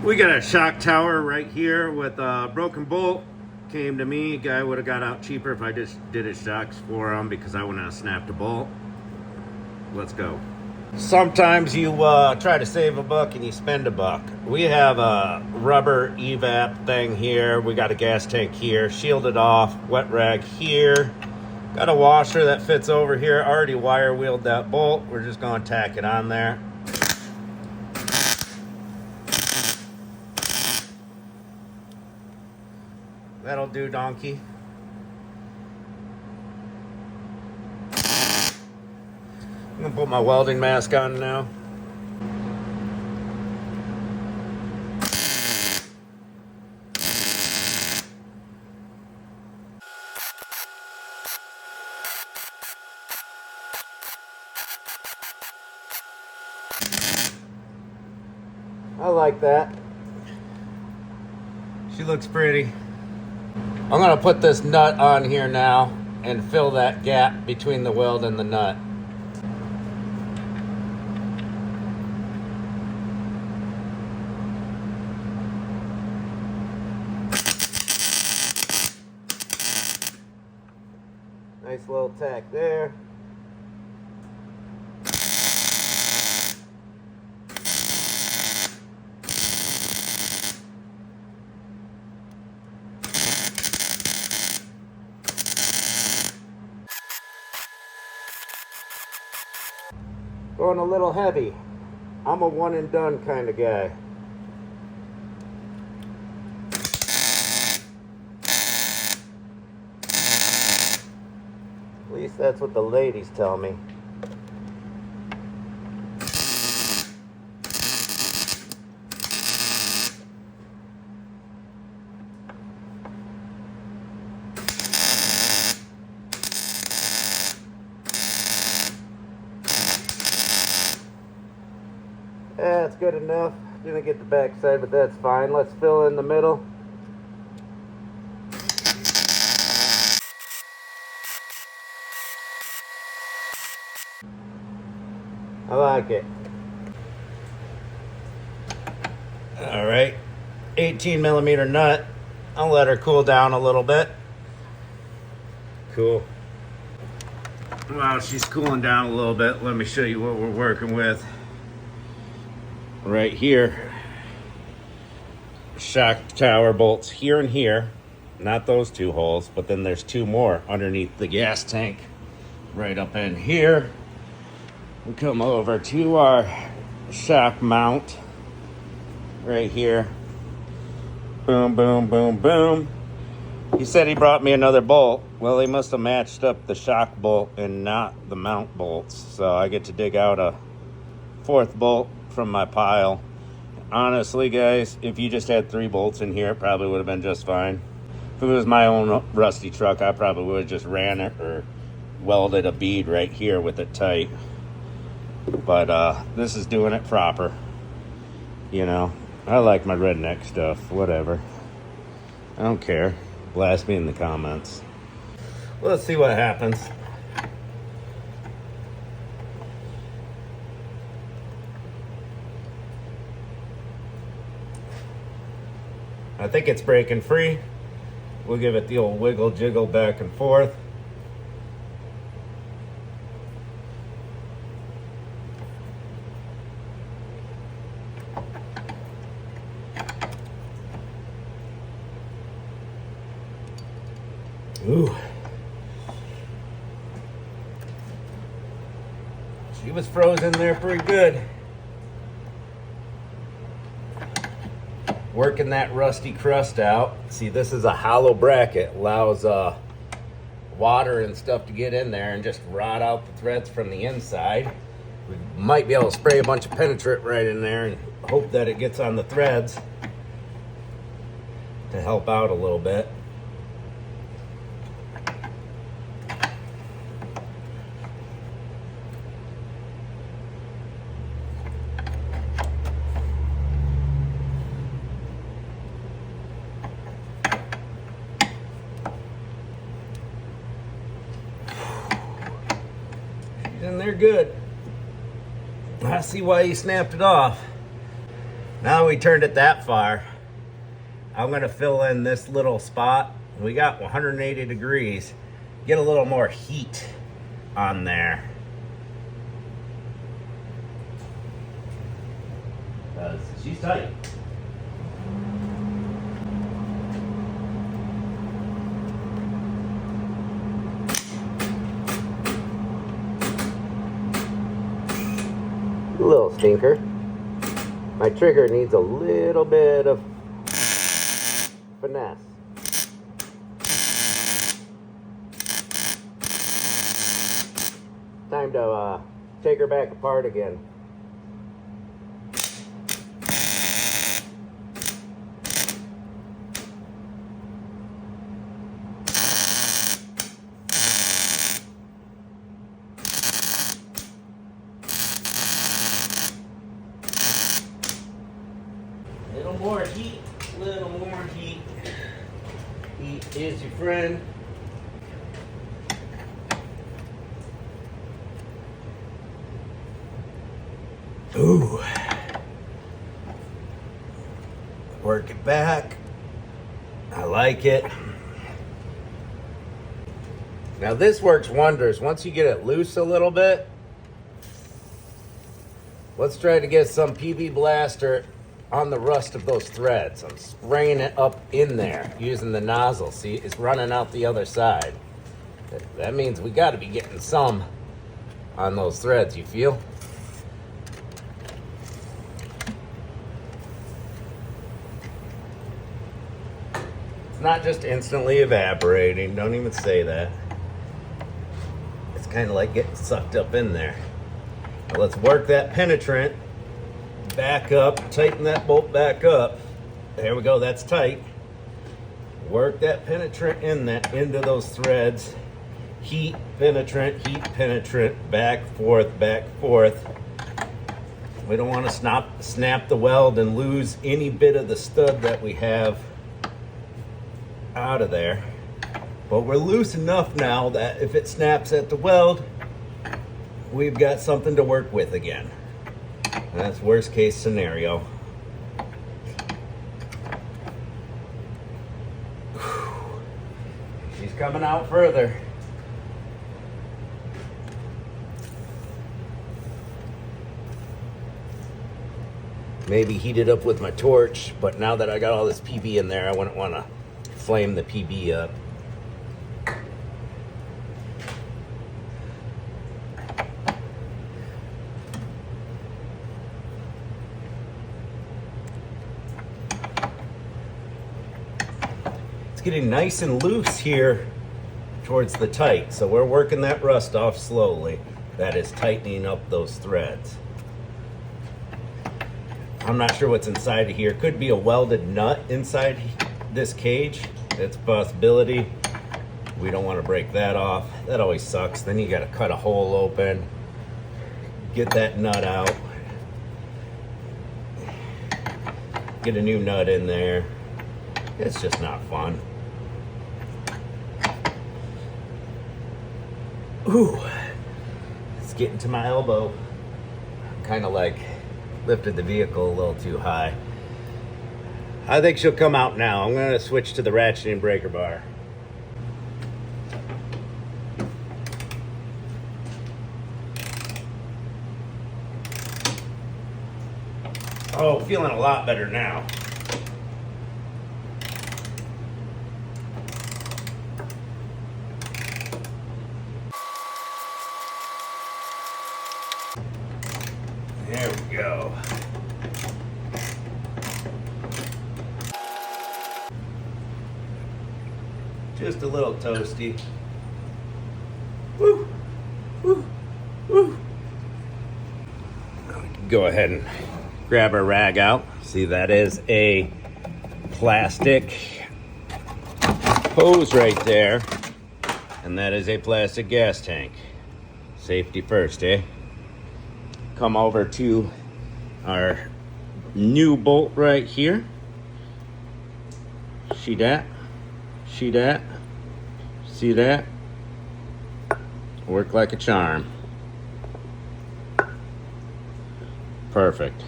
We got a shock tower right here with a broken bolt. Came to me. Guy would have got out cheaper if I just did his shocks for him because I wouldn't have snapped a bolt. Let's go. Sometimes you try to save a buck and you spend a buck. We have a rubber evap thing here. We got a gas tank here, shielded off, wet rag here. Got a washer that fits over here. Already wire wheeled that bolt. We're just going to tack it on there. That'll do, donkey. I'm gonna put my welding mask on now. I like that. She looks pretty. I'm gonna put this nut on here now and fill that gap between the weld and the nut. Nice little tack there. Going a little heavy. I'm a one and done kind of guy. At least that's what the ladies tell me. That's good enough. Didn't get the back side, but that's fine. Let's fill in the middle. I like it. All right, 18 millimeter nut. I'll let her cool down a little bit. Cool. While she's cooling down a little bit, let me show you what we're working with. Right here, shock tower bolts here and here, not those two holes, but then there's two more underneath the gas tank right up in here. We come over to our shock mount right here. Boom, boom, boom, boom. He said he brought me another bolt. Well, he must have matched up the shock bolt and not the mount bolts, so I get to dig out a fourth bolt from my pile. Honestly, guys, if you just had 3 bolts in here, it probably would have been just fine. If it was my own rusty truck, I probably would have just ran it or welded a bead right here with it tight. But this is doing it proper. You know, I like my redneck stuff, whatever. I don't care. Blast me in the comments. Let's see what happens. I think it's breaking free. We'll give it the old wiggle jiggle back and forth. Ooh. She was frozen there pretty good. Working that rusty crust out. See, this is a hollow bracket. Allows water and stuff to get in there and just rot out the threads from the inside. We might be able to spray a bunch of penetrant right in there and hope that it gets on the threads to help out a little bit. And they're good. I see why he snapped it off. Now we turned it that far, I'm gonna fill in this little spot. We got 180 degrees. Get a little more heat on there. Because she's tight. Little stinker. My trigger needs a little bit of finesse. Time to take her back apart again. Little more heat, little more heat. Heat is your friend. Ooh. Work it back. I like it. Now this works wonders. Once you get it loose a little bit, let's try to get some PB Blaster on the rust of those threads. I'm spraying it up in there using the nozzle. See, it's running out the other side. That means we got to be getting some on those threads, you feel? It's not just instantly evaporating. Don't even say that. It's kind of like getting sucked up in there. Now let's work that penetrant back up, tighten that bolt back up. There we go, that's tight. Work that penetrant in that into those threads. Heat, penetrant, back, forth. We don't want to snap the weld and lose any bit of the stud that we have out of there. But we're loose enough now that if it snaps at the weld, we've got something to work with again. And that's worst case scenario. She's coming out further. Maybe heat it up with my torch, but now that I got all this PB in there, I wouldn't want to flame the PB up. It's getting nice and loose here towards the tight, so we're working that rust off slowly. That is tightening up those threads. I'm not sure what's inside of here. Could be a welded nut inside this cage. That's a possibility. We don't want to break that off. That always sucks. Then you got to cut a hole open, get that nut out, get a new nut in there. It's just not fun. Ooh, it's getting to my elbow. Kind of like lifted the vehicle a little too high. I think she'll come out now. I'm going to switch to the ratcheting breaker bar. Oh, feeling a lot better now. There we go. Just a little toasty. Woo, woo, woo. Go ahead and grab our rag out. See, that is a plastic hose right there. And that is a plastic gas tank. Safety first, eh? Come over to our new bolt right here. See that? See that? See that? Work like a charm. Perfect.